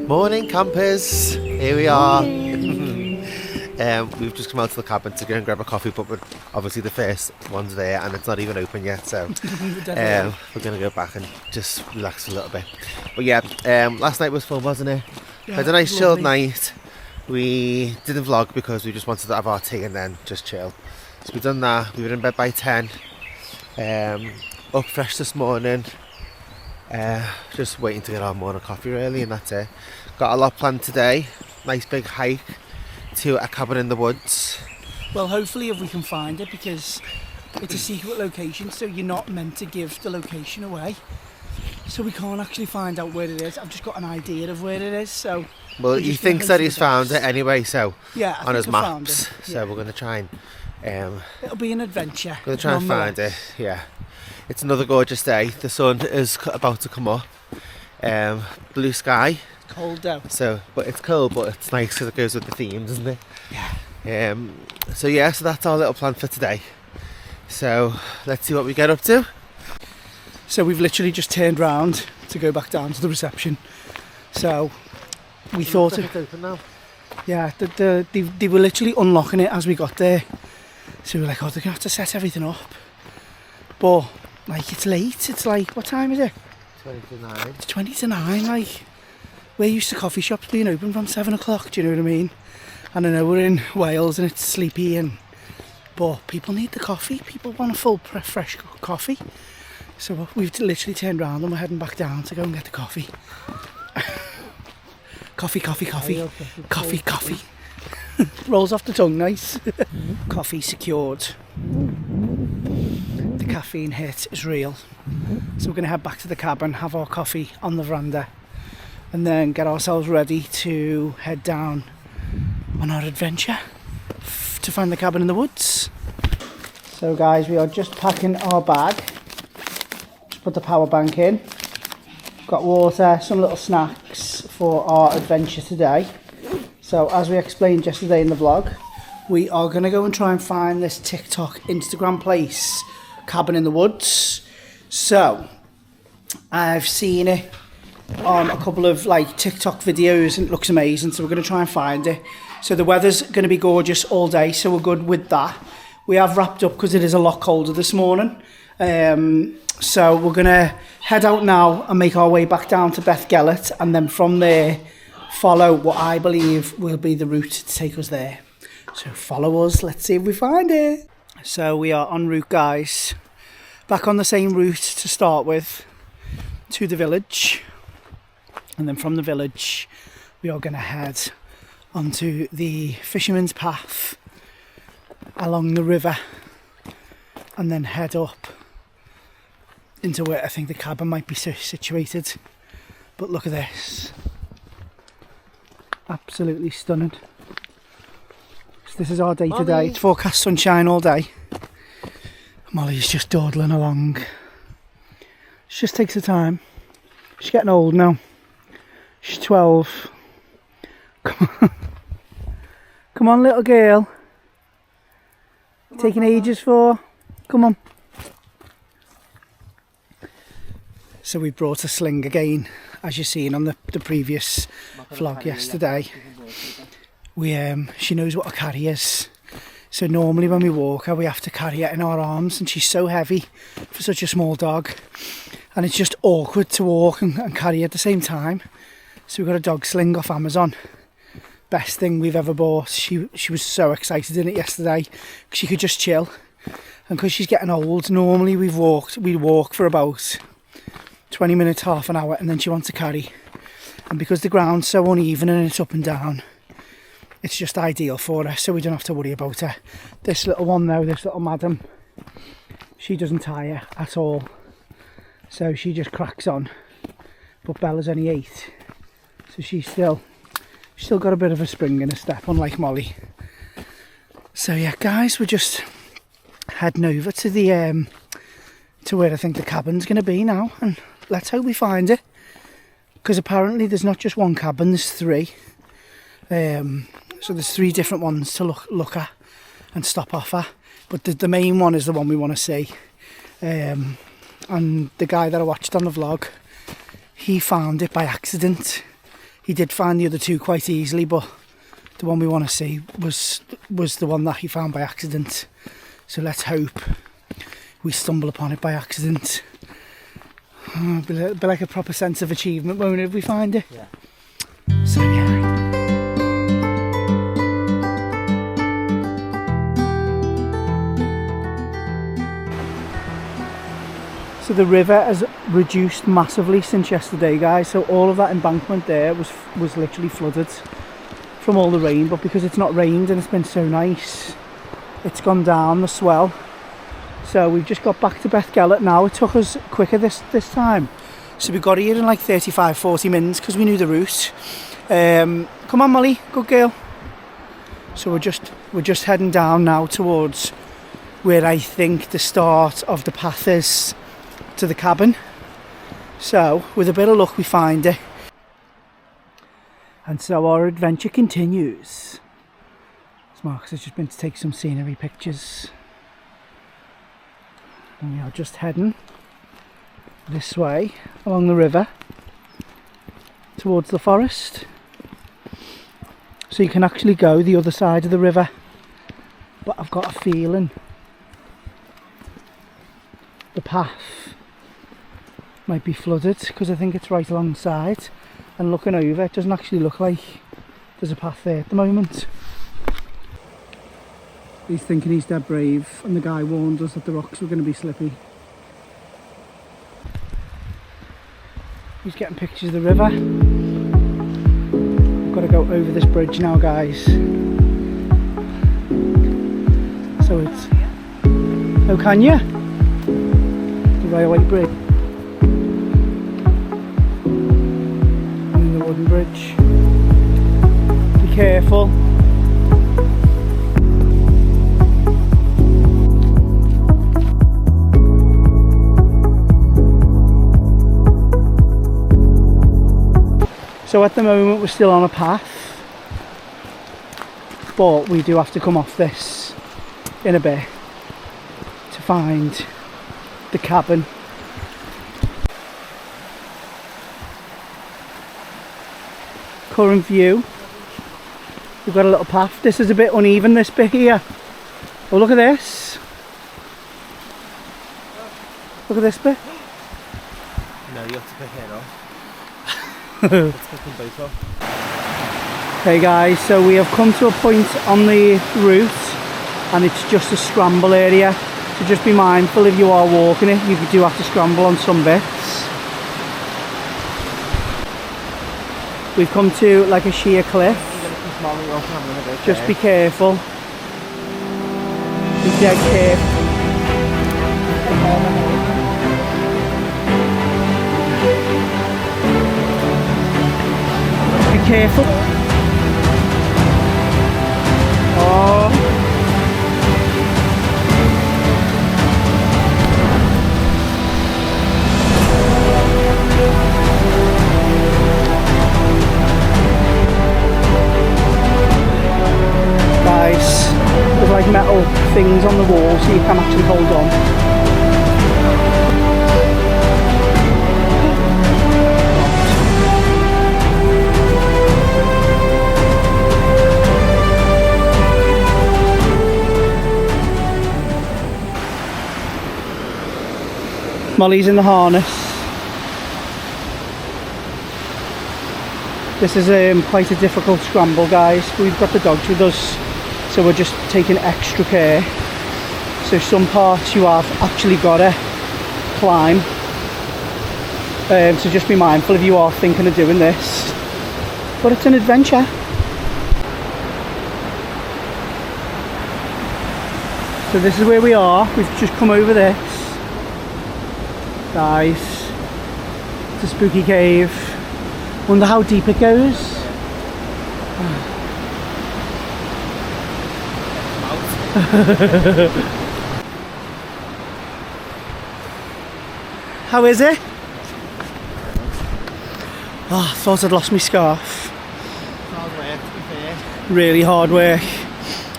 Morning campers, here we are. We've just come out to the cabin to go and grab a coffee, but obviously the first one's there and it's not even open yet, so we're going to go back and just relax a little bit. But yeah, last night was fun, wasn't it? Yeah, had a nice chilled night. We didn't vlog because we just wanted to have our tea and then just chill. So we've done that. We were in bed by 10. Up fresh this morning. Just waiting to get our morning coffee really, and that's it. Got a lot planned today. Nice big hike to a cabin in the woods. Well, hopefully if we can find it, because it's a secret location, so you're not meant to give the location away. So we can't actually find out where it is. I've just got an idea of where it is, so... Well, he thinks that he's found it anyway, so... Yeah, on his maps. Yeah. So we're going to try and... it'll be an adventure. Going to try and find it, yeah. It's another gorgeous day. The sun is about to come up. Blue sky. Cold though. So, but it's cold, but it's nice because it goes with the theme, doesn't it? Yeah. So that's our little plan for today. So let's see what we get up to. So we've literally just turned round to go back down to the reception. So we thought it's open now. Yeah, they were literally unlocking it as we got there. So we were like, oh, they're gonna have to set everything up. But like, it's late. It's like, what time is it? 20 to 9. It's 20 to 9. Like, we're used to coffee shops being open from 7 o'clock. Do you know what I mean? And I know we're in Wales and it's sleepy, but people need the coffee. People want a full fresh coffee. So we've literally turned around and we're heading back down to go and get the coffee. Coffee. Rolls off the tongue, nice. Coffee secured. The caffeine hit is real. So we're going to head back to the cabin, have our coffee on the veranda, and then get ourselves ready to head down on our adventure to find the cabin in the woods. So guys, we are just packing our bag. Just put the power bank in. Got water, some little snacks for our adventure today. So as we explained yesterday in the vlog, we are going to go and try and find this TikTok Instagram place, cabin in the woods. So I've seen it on a couple of like TikTok videos and it looks amazing, so we're going to try and find it. So the weather's going to be gorgeous all day, so we're good with that. We have wrapped up because it is a lot colder this morning. So we're going to head out now and make our way back down to Beth Gelert, and then from there follow what I believe will be the route to take us there. So follow us, let's see if we find it. So we are en route, guys. Back on the same route to start with, to the village. And then from the village, we are going to head onto the fisherman's path along the river, and then head up into where I think the cabin might be situated. But look at this. Absolutely stunning. So this is our day today. It's forecast sunshine all day. Molly's just dawdling along. She just takes her time. She's getting old now. She's 12. Come on. Come on, little girl. Taking ages for. Come on. So we brought a sling again, as you've seen on the previous vlog yesterday. She knows what a carry is. So normally when we walk her, we have to carry her in our arms, and she's so heavy for such a small dog. And it's just awkward to walk and carry at the same time. So we got a dog sling off Amazon. Best thing we've ever bought. She was so excited in it yesterday. She could just chill. And because she's getting old, normally we walk for about 20 minutes, half an hour, and then she wants to carry. And because the ground's so uneven and it's up and down, it's just ideal for her, so we don't have to worry about her. This little one though, this little madam, she doesn't tire at all. So she just cracks on. But Bella's only 8. So she's still got a bit of a spring in her step, unlike Molly. So yeah, guys, we're just heading over to the to where I think the cabin's going to be now, and let's hope we find it, because apparently there's not just one cabin, there's 3. So there's 3 different ones to look at and stop off at, but the main one is the one we want to see. And the guy that I watched on the vlog, he found it by accident. He did find the other two quite easily, but the one we want to see was the one that he found by accident. So let's hope we stumble upon it by accident. It'll be like a proper sense of achievement, won't it, if we find it? Yeah. So yeah. So the river has reduced massively since yesterday, guys. So all of that embankment there was literally flooded from all the rain, but because it's not rained and it's been so nice, it's gone down the swell. So we've just got back to Bethgelert now. It took us quicker this time. So we got here in like 35-40 minutes because we knew the route. Come on, Molly, good girl. So we're just heading down now towards where I think the start of the path is to the cabin. So with a bit of luck we find it. And so our adventure continues. So Marcus has just been to take some scenery pictures. And we are just heading this way along the river towards the forest. So you can actually go the other side of the river. But I've got a feeling the path might be flooded because I think it's right alongside, and looking over it doesn't actually look like there's a path there at the moment. He's thinking he's dead brave, and the guy warned us that the rocks were going to be slippy. He's getting pictures of the river. We've got to go over this bridge now, guys. So it's... Oh, can you? The railway bridge. And the wooden bridge. Be careful. So at the moment we're still on a path, but we do have to come off this in a bit to find the cabin. Current view, we've got a little path. This is a bit uneven, this bit here. Oh, look at this. Look at this bit. No, you have to pick it up. Let's pick them both up. Okay guys, so we have come to a point on the route and it's just a scramble area, so just be mindful if you are walking it, you do have to scramble on some bits. We've come to like a sheer cliff, just be careful, be dead careful. Be careful. Oh. Guys, there's like metal things on the wall so you can actually hold on. Molly's in the harness. This is quite a difficult scramble, guys. We've got the dogs with us, so we're just taking extra care. So some parts you have actually got to climb. So just be mindful if you are thinking of doing this. But it's an adventure. So this is where we are. We've just come over this. Guys, it's a spooky cave. Wonder how deep it goes. How is it? Oh, I thought I'd lost my scarf. Hard work, to be fair. Really hard work.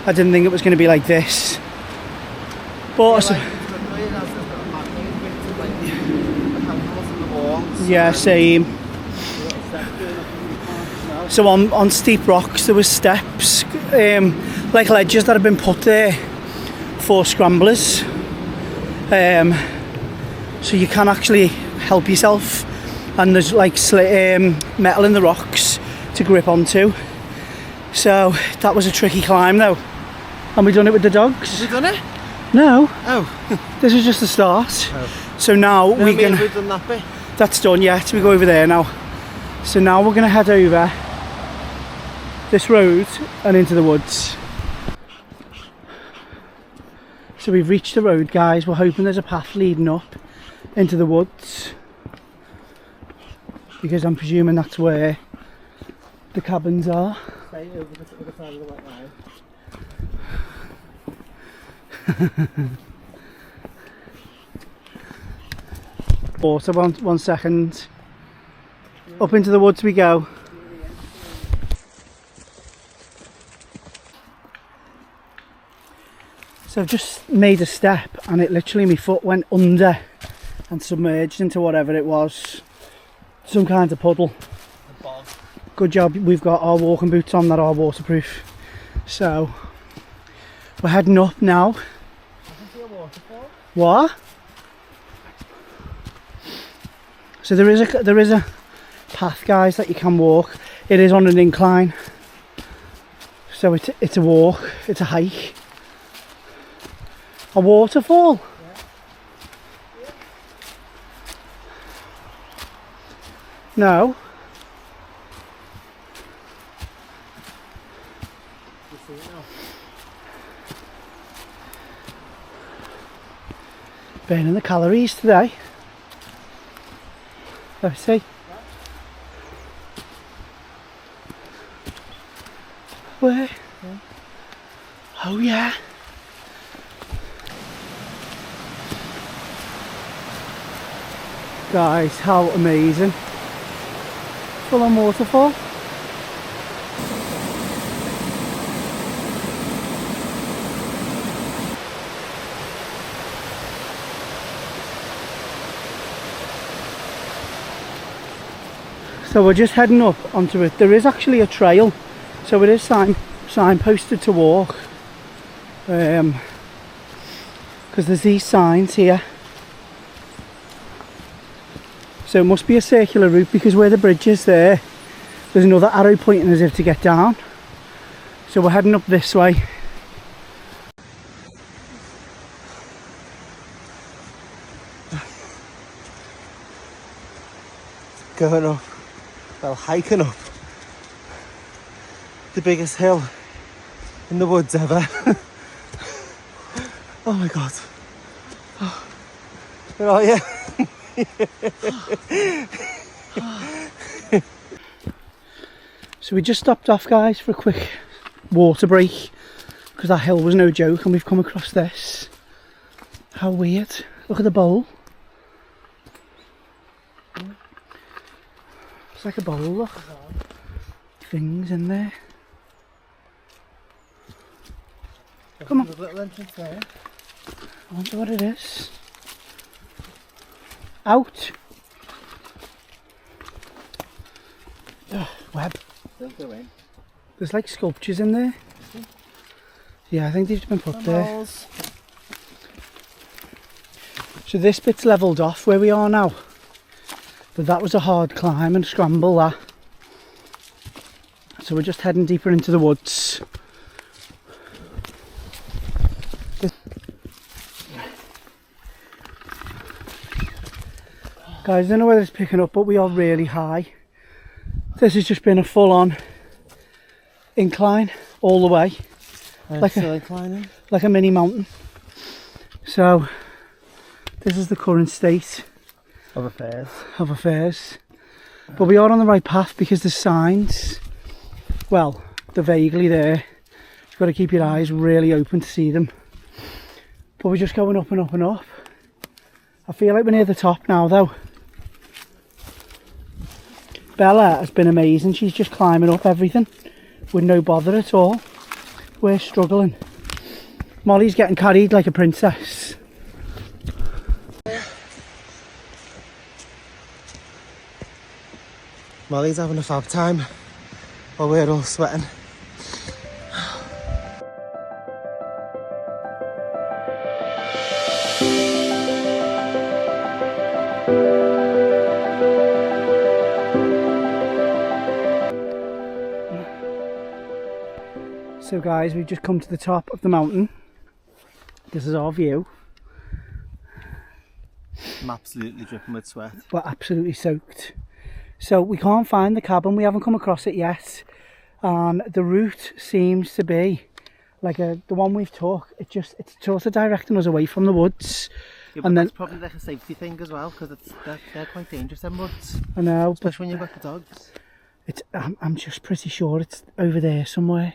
I didn't think it was going to be like this. But yeah, same. So on steep rocks there was steps, like ledges that have been put there for scramblers. So you can actually help yourself, and there's like metal in the rocks to grip onto. So that was a tricky climb though. And we done it with the dogs. Have we done it? No. Oh. This is just the start. Oh. So now No, we've we've done that bit. That's done yet. We go over there now. So now we're going to head over this road and into the woods. So we've reached the road, guys. We're hoping there's a path leading up into the woods, because I'm presuming that's where the cabins are. Stay over the other side of the wet line. Water, one second. Up into the woods we go. So I've just made a step and it literally, my foot went under and submerged into whatever it was. Some kind of puddle. Good job we've got our walking boots on that are waterproof. So we're heading up now. I can see a waterfall. What? So there is a path, guys, that you can walk. It is on an incline. So it's a walk, it's a hike. A waterfall. Yeah. No. You see it now? Burning the calories today. Let's see. Where? Yeah. Oh yeah. Guys, how amazing. Full on waterfall. So we're just heading up onto it. There is actually a trail, so it is signposted to walk. Because there's these signs here. So it must be a circular route, because where the bridge is there's another arrow pointing as if to get down. So we're heading up this way. Going up, well, hiking up the biggest hill in the woods ever. Oh my god. Oh, where are you? So we just stopped off, guys, for a quick water break, because that hill was no joke, and we've come across this. How weird. Look at the bowl. It's like a bowl, look. Things in there. Come on. There's a little entrance there. I wonder what it is. Out. Ugh, web. Don't go in. There's like sculptures in there. Yeah, I think they've been put there. So this bit's levelled off where we are now. But that was a hard climb and scramble, that. So we're just heading deeper into the woods. Guys, I don't know whether it's picking up, but we are really high. This has just been a full-on incline all the way. Like a mini mountain. So this is the current state Of affairs. But we are on the right path because there's signs. Well, they're vaguely there. You've got to keep your eyes really open to see them. But we're just going up and up and up. I feel like we're near the top now though. Bella has been amazing. She's just climbing up everything with no bother at all. We're struggling. Molly's getting carried like a princess. Molly's having a fab time while we're all sweating. So guys, we've just come to the top of the mountain. This is our view. I'm absolutely dripping with sweat. We're absolutely soaked. So we can't find the cabin, we haven't come across it yet. And the route seems to be like the one we've took. It's sort of directing us away from the woods. Yeah, but and that's then probably like a safety thing as well, because they're quite dangerous, them woods. I know, especially when you've got the dogs. I'm just pretty sure it's over there somewhere.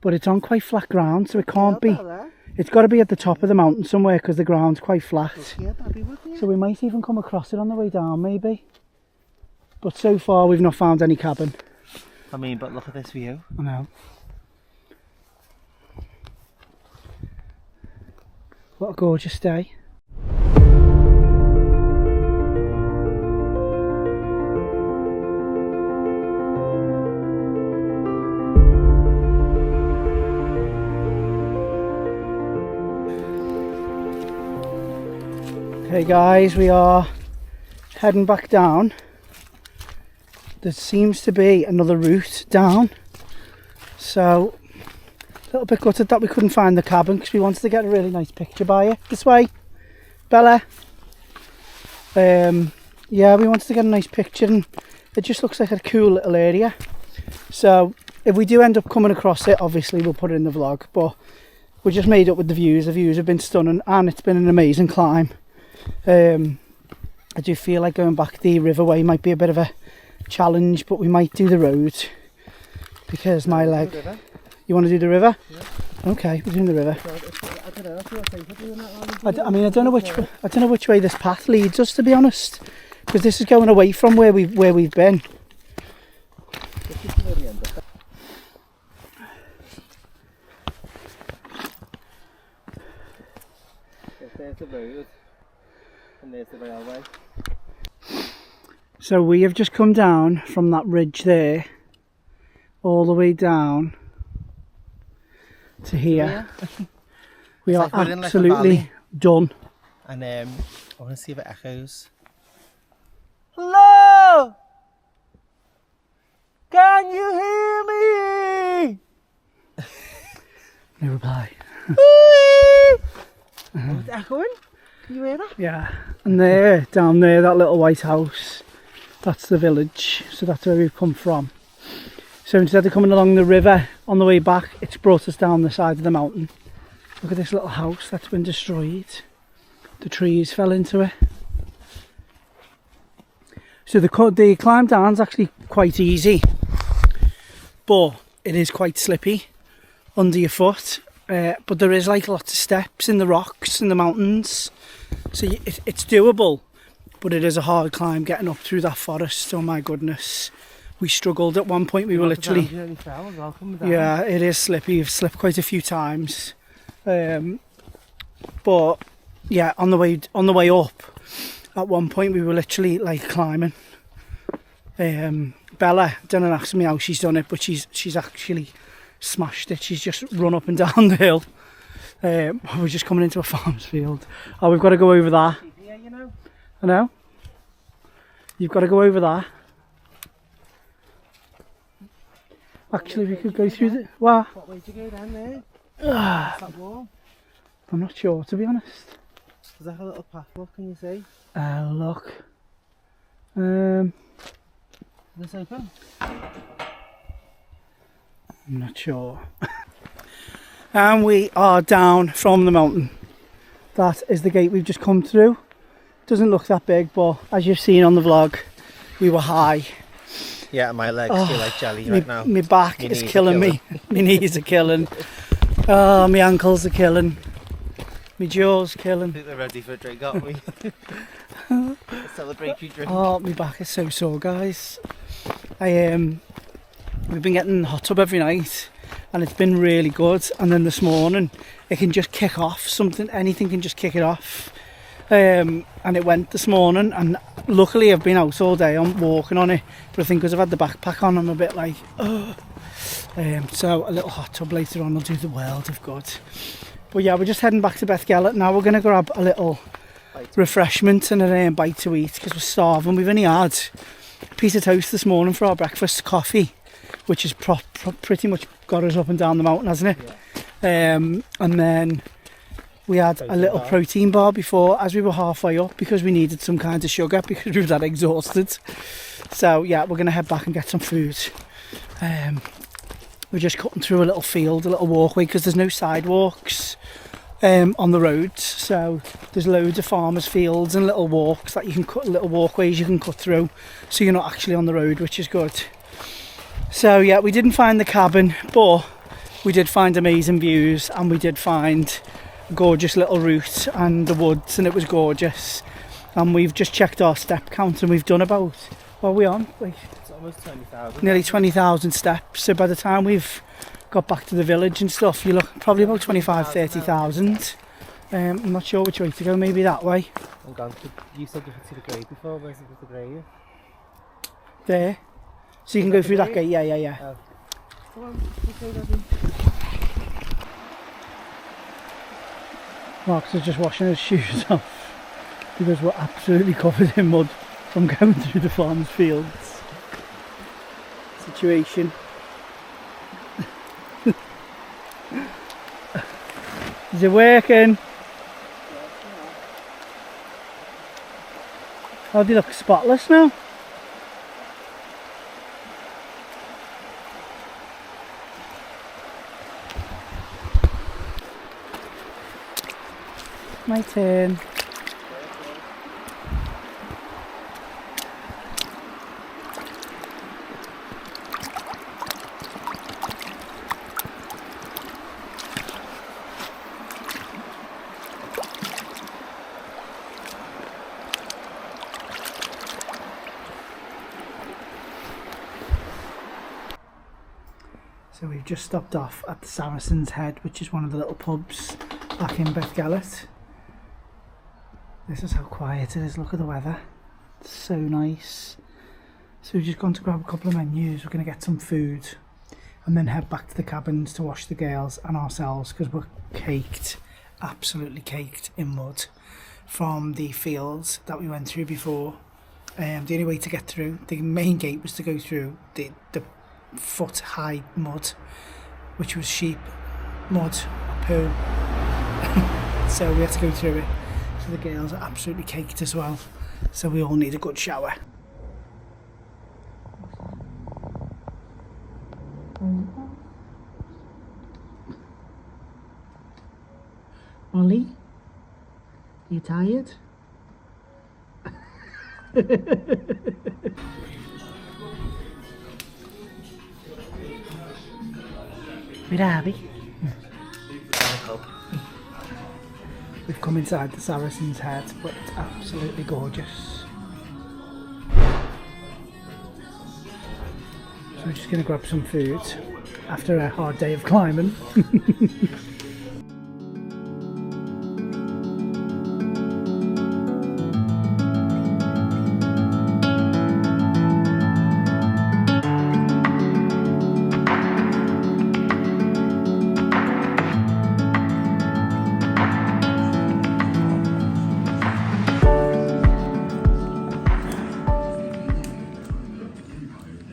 But it's on quite flat ground, so it can't be. It's got to be at the top of the mountain somewhere because the ground's quite flat. So we might even come across it on the way down, maybe. But so far we've not found any cabin. I mean, but look at this view. I know. What a gorgeous day. Okay guys, we are heading back down. There seems to be another route down, so a little bit gutted that we couldn't find the cabin because we wanted to get a really nice picture by it. This way, Bella. Yeah, we wanted to get a nice picture and it just looks like a cool little area. So if we do end up coming across it, obviously we'll put it in the vlog, but we're just made up with the views. The views have been stunning and it's been an amazing climb. I do feel like going back the riverway might be a bit of a challenge, but we might do the road because my leg. You want to do the river? Yeah. Okay, we're doing the river. I mean, I don't know which way this path leads us, to be honest, because this is going away from where we've been. There's the road. And there's the railway. So we have just come down from that ridge there all the way down to here. We are absolutely done. And I want to see if it echoes. Hello! Can you hear me? No reply. It's echoing? Can you hear that? Yeah, and there, down there, that little white house, that's the village, so that's where we've come from. So instead of coming along the river on the way back, it's brought us down the side of the mountain. Look at this little house that's been destroyed. The trees fell into it. So the climb down is actually quite easy, but it is quite slippy under your foot. But there is like lots of steps in the rocks in the mountains. So it's doable, but it is a hard climb getting up through that forest. Oh my goodness, we struggled at one point. We were literally, yeah, it is slippy. You've slipped quite a few times, but yeah, on the way up, at one point we were literally like climbing. Bella didn't ask me how she's done it, but she's actually smashed it. She's just run up and down the hill. We're just coming into a farmer's field. Oh, we've got to go over that. Yeah, you know. I know. You've got to go over that. Actually, we could go through the... What? What way to go down there? That wall? I'm not sure, to be honest. There's like a little path, look, can you see? Look. Is this open? I'm not sure. And we are down from the mountain. That is the gate we've just come through. Doesn't look that big, but as you've seen on the vlog, we were high. Yeah, my legs feel like jelly right now. My back is killing me. My knees are killing. Oh, my ankles are killing. My jaw's killing. I think they're ready for a drink, aren't we? A celebratory drink. Oh, my back is so sore, guys. We've been getting the hot tub every night and it's been really good, and then this morning it can just kick off something. Anything can just kick it off, and it went this morning, and luckily I've been out all day, I'm walking on it, but I think because I've had the backpack on I'm a bit like, oh. So a little hot tub later on will do the world of good. But yeah, we're just heading back to Bethgelert now. We're going to grab a little refreshment and a bite to eat because we're starving. We've only had a piece of toast this morning for our breakfast, coffee, which has pretty much got us up and down the mountain, hasn't it? Yeah. And then we had a little protein bar before as we were halfway up because we needed some kind of sugar because we were that exhausted. So yeah, we're going to head back and get some food. We're just cutting through a little field, a little walkway, because there's no sidewalks on the roads. So there's loads of farmers' fields and little walks that you can cut, little walkways you can cut through, so you're not actually on the road, which is good. So yeah, we didn't find the cabin, but we did find amazing views, and we did find a gorgeous little route and the woods, and it was gorgeous. And we've just checked our step count, and we've done about, what are we on? Like, Almost 20,000. Nearly 20,000 steps. So by the time we've got back to the village and stuff, you look probably about 25-30,000. I'm not sure which way to go. Maybe that way. I'm gone to, you said you could see the grave before. Where's the grave? There. So you can go through that gate. Yeah. Oh. Come on, okay, Daddy. Mark's is just washing his shoes off because we're absolutely covered in mud from going through the farmers' fields. Situation. Is it working? Oh, they look spotless now. My turn. So we've just stopped off at the Saracen's Head, which is one of the little pubs back in Bethgelert. This is how quiet it is. Look at the weather. It's so nice. So we've just gone to grab a couple of menus. We're going to get some food and then head back to the cabins to wash the girls and ourselves because we're caked, absolutely caked in mud from the fields that we went through before. The only way to get through, the main gate was to go through the foot high mud, which was sheep mud, poo. So we had to go through it. So the girls are absolutely caked as well, so we all need a good shower. Ollie, you tired? We're happy. We've come inside the Saracen's Head, but it's absolutely gorgeous. So we're just going to grab some food after a hard day of climbing.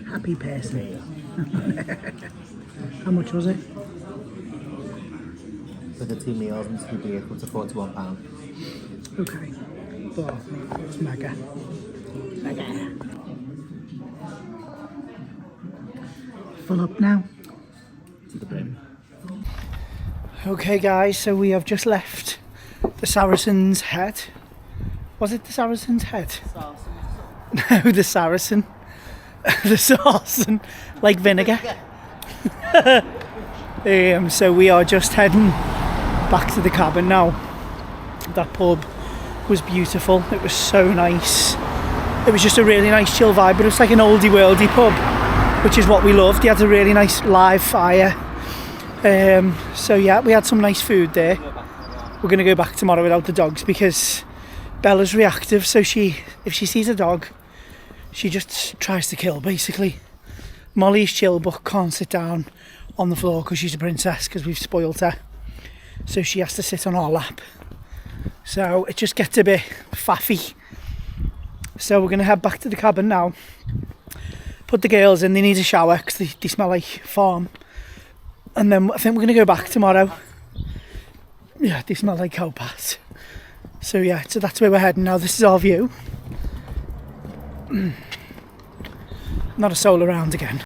Happy person. How much was it? For the 2 meals and 2 beers, it's £41. Okay. Oh, it's mega. Mega. Full up now. To the brim. Okay guys, so we have just left the Saracen's Head. Was it the Saracen's Head? No, the Saracen. The Saracen, like vinegar. So we are just heading back to the cabin now. That pub was beautiful. It was so nice. It was just a really nice chill vibe, but it's like an oldie worldy pub, which is what we loved. He had a really nice live fire. So yeah, we had some nice food there. We're going to go back tomorrow without the dogs because Bella's reactive, so if she sees a dog, she just tries to kill, basically. Molly's chill but can't sit down on the floor because she's a princess, because we've spoilt her. So she has to sit on our lap. So it just gets a bit faffy. So we're going to head back to the cabin now. Put the girls in, they need a shower because they smell like farm. And then I think we're going to go back tomorrow. Yeah, they smell like cow pat. So yeah, so that's where we're heading now. This is our view. Not a soul around again.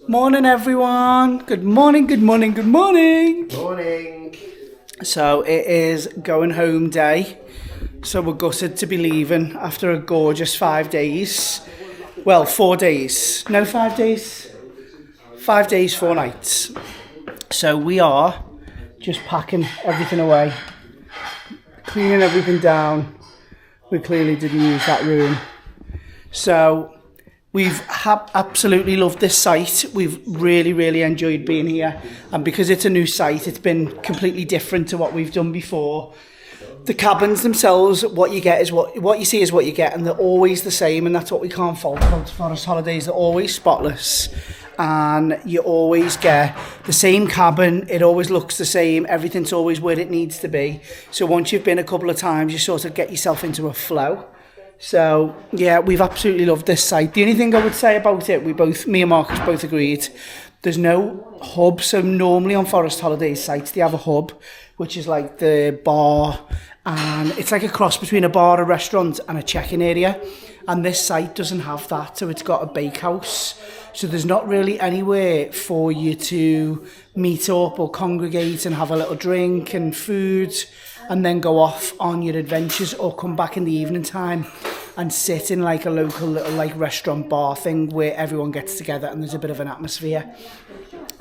Morning everyone, good morning, good morning, good morning. Morning. So it is going home day. So we're gutted to be leaving after a gorgeous 5 days. Well, 4 days. No, 5 days. 5 days, 4 nights. So we are just packing everything away. Cleaning everything down. We clearly didn't use that room. So we've absolutely loved this site. We've really enjoyed being here. And because it's a new site, it's been completely different to what we've done before. The cabins themselves, what you get is what you see is what you get, and they're always the same, and that's what we can't fault about Forest Holidays. They're always spotless, and you always get the same cabin. It always looks the same. Everything's always where it needs to be. So once you've been a couple of times, you sort of get yourself into a flow. So yeah, we've absolutely loved this site. The only thing I would say about it, me and Marcus both agreed, there's no hub. So normally on Forest Holidays sites, they have a hub, which is like the bar, and it's like a cross between a bar, a restaurant, and a check-in area. And this site doesn't have that, so it's got a bakehouse. So there's not really anywhere for you to meet up or congregate and have a little drink and food, and then go off on your adventures, or come back in the evening time and sit in like a local little like restaurant bar thing where everyone gets together and there's a bit of an atmosphere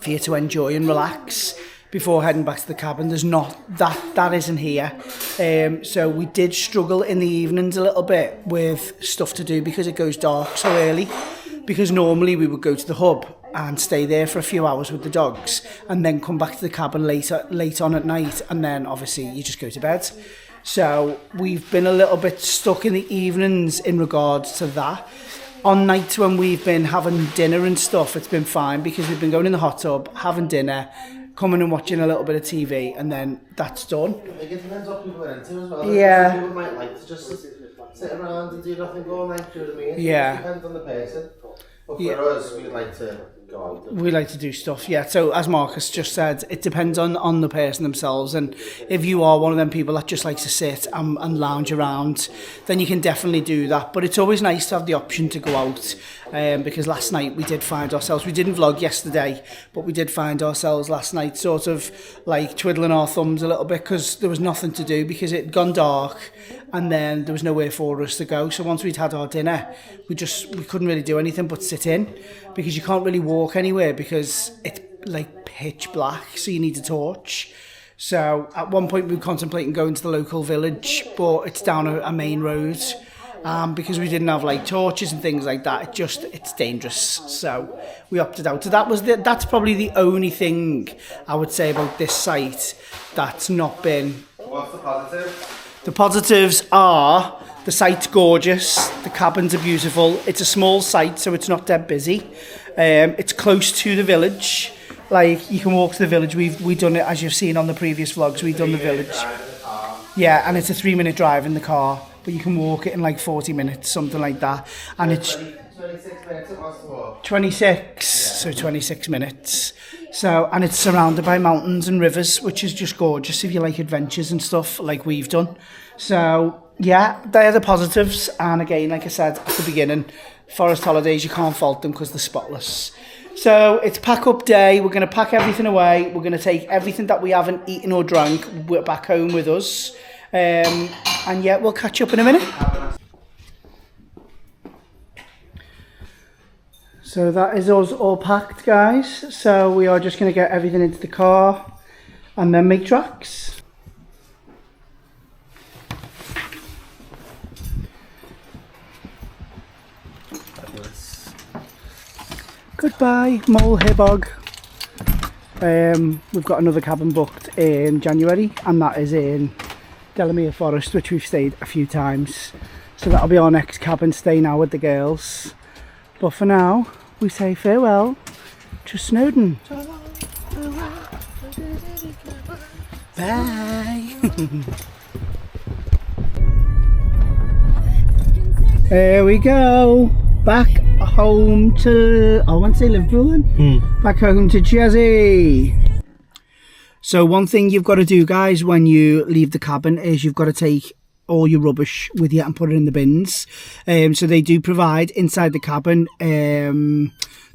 for you to enjoy and relax before heading back to the cabin. There's not that isn't here. So we did struggle in the evenings a little bit with stuff to do because it goes dark so early. Because normally we would go to the hub and stay there for a few hours with the dogs and then come back to the cabin late on at night, and then obviously you just go to bed. So we've been a little bit stuck in the evenings in regards to that. On nights when we've been having dinner and stuff, it's been fine because we've been going in the hot tub, having dinner, coming and watching a little bit of TV, and then that's done. I think it depends what people are into as well. Yeah. Some people might like to just sit around and do nothing all night, do you know what I mean? Yeah. It depends on the person. But for Yeah. us, we'd like to go out. We like to do stuff, yeah. So as Marcus just said, it depends on the person themselves, and if you are one of them people that just likes to sit and lounge around, then you can definitely do that. But it's always nice to have the option to go out, because last night we did find ourselves, we didn't vlog yesterday, but we did find ourselves last night sort of like twiddling our thumbs a little bit because there was nothing to do because it had gone dark and then there was nowhere for us to go. So once we'd had our dinner, we couldn't really do anything but sit in, because you can't really walk anywhere because it's like pitch black, so you need a torch. So at one point we were contemplating going to the local village, but it's down a main road, because we didn't have like torches and things like that. It's dangerous, so we opted out. So that's probably the only thing I would say about this site that's not been. What's the positive? The positives are the site's gorgeous, the cabins are beautiful, it's a small site so it's not dead busy, it's close to the village, like you can walk to the village. We've done it, as you've seen on the previous vlogs, we've done the village. Yeah, and it's a 3-minute drive in the car, but you can walk it in like 40 minutes, something like that. And it's 26 minutes it was to walk. 26 minutes. So, and it's surrounded by mountains and rivers, which is just gorgeous if you like adventures and stuff like we've done. So, yeah, they're the positives. And again, like I said at the beginning, Forest Holidays, you can't fault them because they're spotless. So, it's pack up day. We're going to pack everything away. We're going to take everything that we haven't eaten or drunk back home with us. And yeah, we'll catch up in a minute. So that is us all packed, guys. So we are just going to get everything into the car and then make tracks. Goodbye, Mole Hibbog. We've got another cabin booked in January, and that is in Delamere Forest, which we've stayed a few times. So that'll be our next cabin stay now with the girls. But for now, we say farewell to Snowdon. Bye. There we go. Back home to, I want to say Liverpool then. Back home to Jazzy. So one thing you've got to do, guys, when you leave the cabin is you've got to take all your rubbish with you and put it in the bins. So they do provide inside the cabin,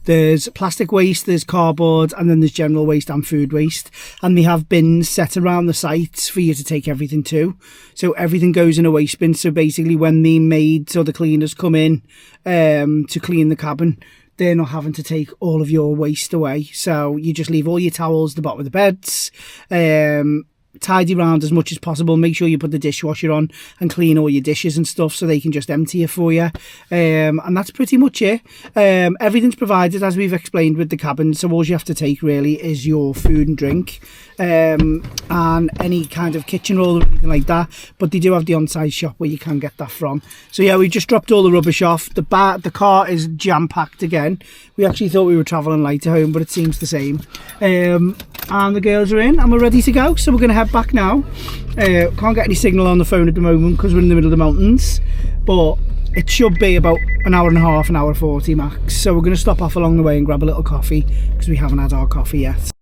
there's plastic waste, there's cardboard, and then there's general waste and food waste. And they have bins set around the sites for you to take everything to. So everything goes in a waste bin. So basically when the maids or the cleaners come in to clean the cabin, they're not having to take all of your waste away. So you just leave all your towels at the bottom of the beds, tidy around as much as possible. Make sure you put the dishwasher on and clean all your dishes and stuff so they can just empty it for you. And that's pretty much it. Everything's provided as we've explained with the cabin, so all you have to take really is your food and drink, and any kind of kitchen roll or anything like that. But they do have the on-site shop where you can get that from. So yeah, we just dropped all the rubbish off. The car is jam-packed again. We actually thought we were travelling lighter home, but it seems the same. And the girls are in and we're ready to go, so we're going to head back now. Can't get any signal on the phone at the moment because we're in the middle of the mountains, but it should be about an hour and a half, an hour 40 max. So we're going to stop off along the way and grab a little coffee because we haven't had our coffee yet.